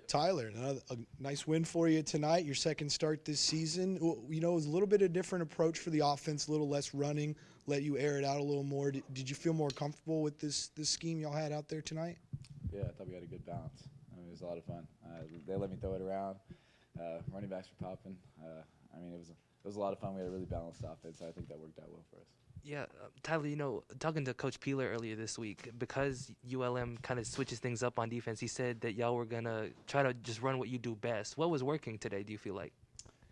Tyler, a nice win for you tonight, your second start this season. You know, it was a little bit of a different approach for the offense, a little less running, let you air it out a little more. Did you feel more comfortable with this scheme y'all had out there tonight? Yeah, I thought we had a good balance. I mean, it was a lot of fun. They let me throw it around. Running backs were popping. I mean, it was a lot of fun. We had a really balanced offense. I think that worked out well for us. Yeah, Tyler, you know, talking to Coach Peeler earlier this week, because ULM kind of switches things up on defense, he said that y'all were going to try to just run what you do best. What was working today, do you feel like?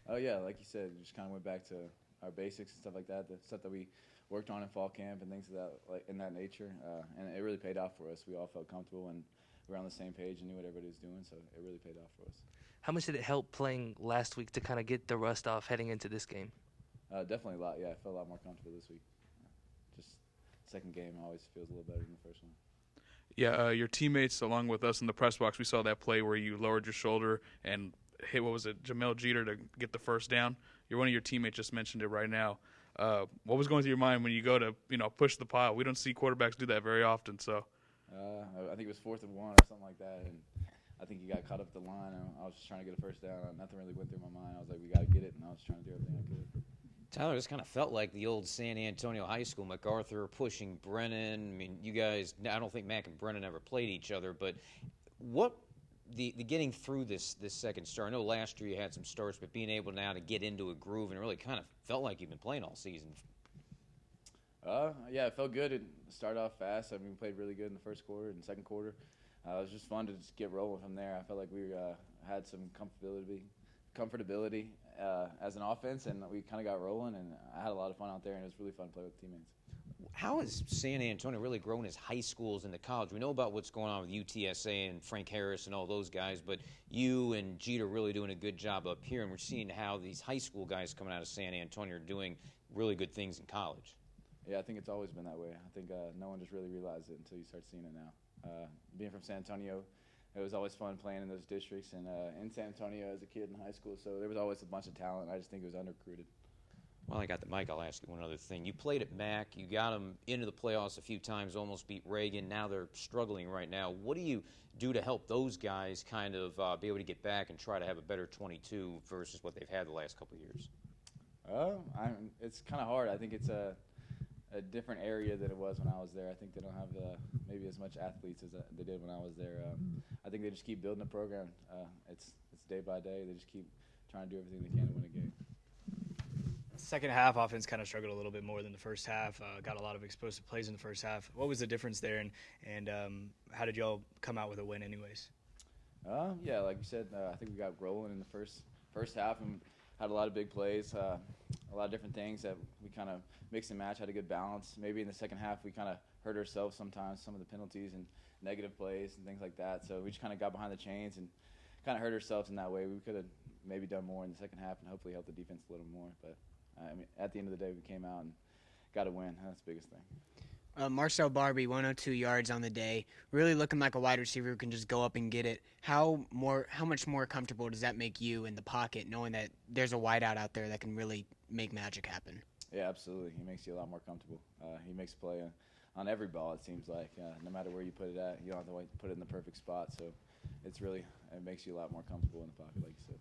Oh, yeah, like you said, just kind of went back to our basics and stuff like that, the stuff that we worked on in fall camp and things of that, like in that nature. And it really paid off for us. We all felt comfortable and we were on the same page and knew what everybody was doing, so it really paid off for us. How much did it help playing last week to kind of get the rust off heading into this game? Definitely a lot, yeah. I felt a lot more comfortable this week. Just second game always feels a little better than the first one. Yeah, your teammates, along with us in the press box, we saw that play where you lowered your shoulder and hit, what was it, Jamel Jeter to get the first down. One of your teammates just mentioned it right now. What was going through your mind when you go to, push the pile? We don't see quarterbacks do that very often. So, I think it was 4th and 1 or something like that, and I think he got caught up at the line. And I was just trying to get a first down. Nothing really went through my mind. I was like, we got to get it, and I was trying to do everything I could. Tyler, this kind of felt like the old San Antonio High School. MacArthur pushing Brennan. I mean, you guys, I don't think Mac and Brennan ever played each other, but what the getting through this second start? I know last year you had some starts, but being able now to get into a groove and really kind of felt like you've been playing all season. Yeah, it felt good. It started off fast. I mean, we played really good in the first quarter and second quarter. It was just fun to just get rolling from there. I felt like we had some comfortability as an offense, and we kind of got rolling, and I had a lot of fun out there, and it was really fun to play with teammates. How has San Antonio really grown as high schools into college? We know about what's going on with UTSA and Frank Harris and all those guys, but you and Jeter are really doing a good job up here, and we're seeing how these high school guys coming out of San Antonio are doing really good things in college. Yeah, I think it's always been that way. I think no one just really realized it until you start seeing it now. Being from San Antonio, it was always fun playing in those districts, and in San Antonio as a kid in high school, so there was always a bunch of talent. I just think it was under-recruited. Well, I got the mic. I'll ask you one other thing. You played at Mac. You got them into the playoffs a few times, almost beat Reagan. Now they're struggling right now. What do you do to help those guys kind of be able to get back and try to have a better 22 versus what they've had the last couple of years? It's kind of hard. I think it's a different area than it was when I was there. I think they don't have maybe as much athletes as they did when I was there. I think they just keep building the program. It's day by day. They just keep trying to do everything they can to win a game. Second half, offense kind of struggled a little bit more than the first half. Got a lot of explosive plays in the first half. What was the difference there, and how did y'all come out with a win anyways? Yeah, like you said, I think we got rolling in the first half and had a lot of big plays, a lot of different things that we kind of mixed and matched, had a good balance. Maybe in the second half we kind of hurt ourselves sometimes, some of the penalties and negative plays and things like that. So we just kind of got behind the chains and kind of hurt ourselves in that way. We could have maybe done more in the second half and hopefully helped the defense a little more. But, I mean, at the end of the day, we came out and got a win. That's the biggest thing. Marcel Barbie, 102 yards on the day, really looking like a wide receiver who can just go up and get it. How much more comfortable does that make you in the pocket, knowing that there's a wideout out there that can really make magic happen? Yeah, absolutely. He makes you a lot more comfortable. He makes play on every ball, it seems like. No matter where you put it at, you don't have to put it in the perfect spot. So it makes you a lot more comfortable in the pocket, like you said.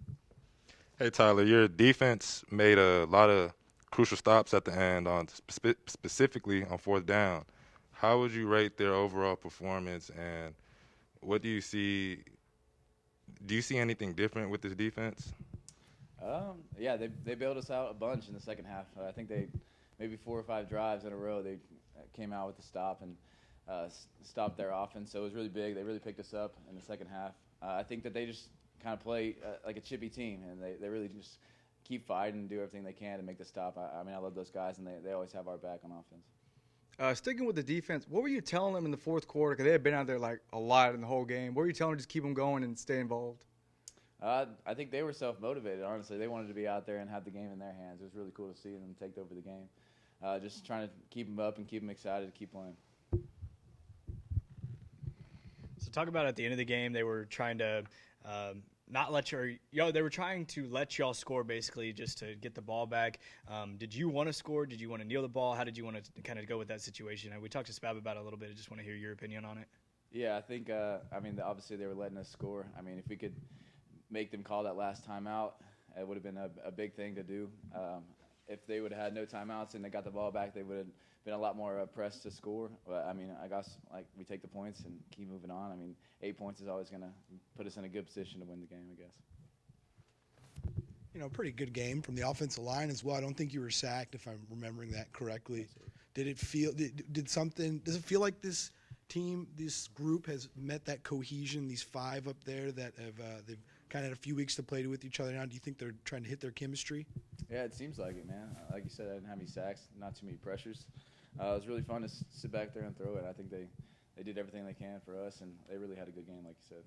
Hey, Tyler, your defense made a lot of crucial stops at the end, on specifically on 4th down. How would you rate their overall performance, and what do you see? Do you see anything different with this defense? Yeah, they bailed us out a bunch in the second half. I think they maybe 4 or 5 drives in a row they came out with the stop and stopped their offense. So it was really big. They really picked us up in the second half. I think that they just kind of play like a chippy team, and they really just keep fighting and do everything they can to make the stop. I mean, I love those guys, and they always have our back on offense. Sticking with the defense, what were you telling them in the fourth quarter? Because they had been out there like a lot in the whole game. What were you telling them to just keep them going and stay involved? I think they were self-motivated, honestly. They wanted to be out there and have the game in their hands. It was really cool to see them take over the game. Just trying to keep them up and keep them excited to keep playing. So talk about at the end of the game, they were trying to they were trying to let y'all score basically just to get the ball back. Did you want to score? Did you want to kneel the ball? How did you want to kind of go with that situation? And we talked to Spab about it a little bit. I just want to hear your opinion on it. Yeah, I think, obviously they were letting us score. I mean, if we could make them call that last timeout, it would have been a big thing to do. If they would have had no timeouts and they got the ball back, they would have been a lot more pressed to score. But, I guess, we take the points and keep moving on. 8 points is always going to put us in a good position to win the game, I guess. Pretty good game from the offensive line as well. I don't think you were sacked, if I'm remembering that correctly. Did it feel? Does it feel like this team, this group, has met that cohesion? These 5 up there that they've kind of had a few weeks to play with each other now. Do you think they're trying to hit their chemistry? Yeah, it seems like it, man. Like you said, I didn't have any sacks, not too many pressures. It was really fun to sit back there and throw it. I think they did everything they can for us, and they really had a good game, like you said.